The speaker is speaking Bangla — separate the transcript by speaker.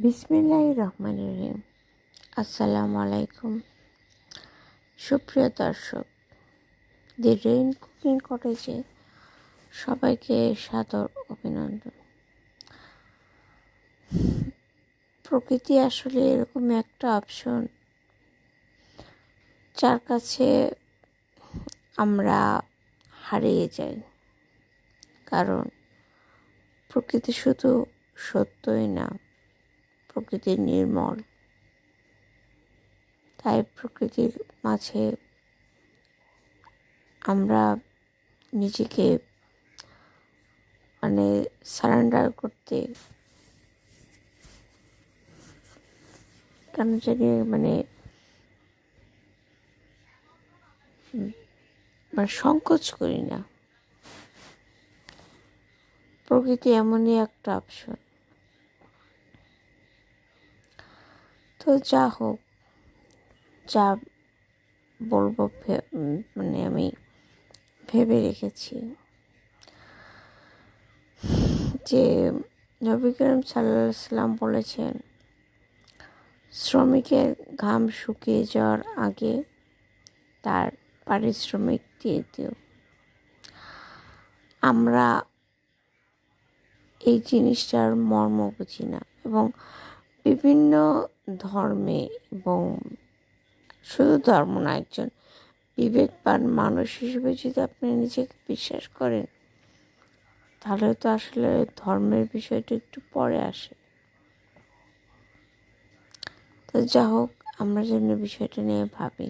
Speaker 1: বিসমিল্লাহির রহমানির রহিম। আসসালামু আলাইকুম সুপ্রিয় দর্শক, দি রেইন কুকিং কটেজে সবাইকে সাদর অভিনন্দন। প্রকৃতি আসলে এরকম একটা অপশন যার কাছে আমরা হারিয়ে যাই, কারণ প্রকৃতি শুধু সত্যই না, প্রকৃতি নির্মল। তাই প্রকৃতির মাঝে আমরা নিজেকে সারেন্ডার করতে কেন জানি সংকোচ করি না। প্রকৃতি এমনই একটা অপশন। তো যা হোক, যা বলবো আমি ভেবে রেখেছি যে নবী করিম সাল্লাল্লাহু আলাইহি ওয়াসাল্লাম বলেছেন, শ্রমিকের ঘাম শুকিয়ে যাওয়ার আগে তার পারিশ্রমিক দিয়ে দিও। আমরা এই জিনিসটার মর্ম বুঝি না, এবং বিভিন্ন ধর্মে, এবং শুধু ধর্ম না, একজন বিবেকবান মানুষ হিসেবে যদি আপনি নিজেকে বিশ্বাস করেন, তাহলে তো আসলে ধর্মের বিষয়টা একটু পরে আসে। তো যা হোক, আমরা যেন বিষয়টা নিয়ে ভাবি।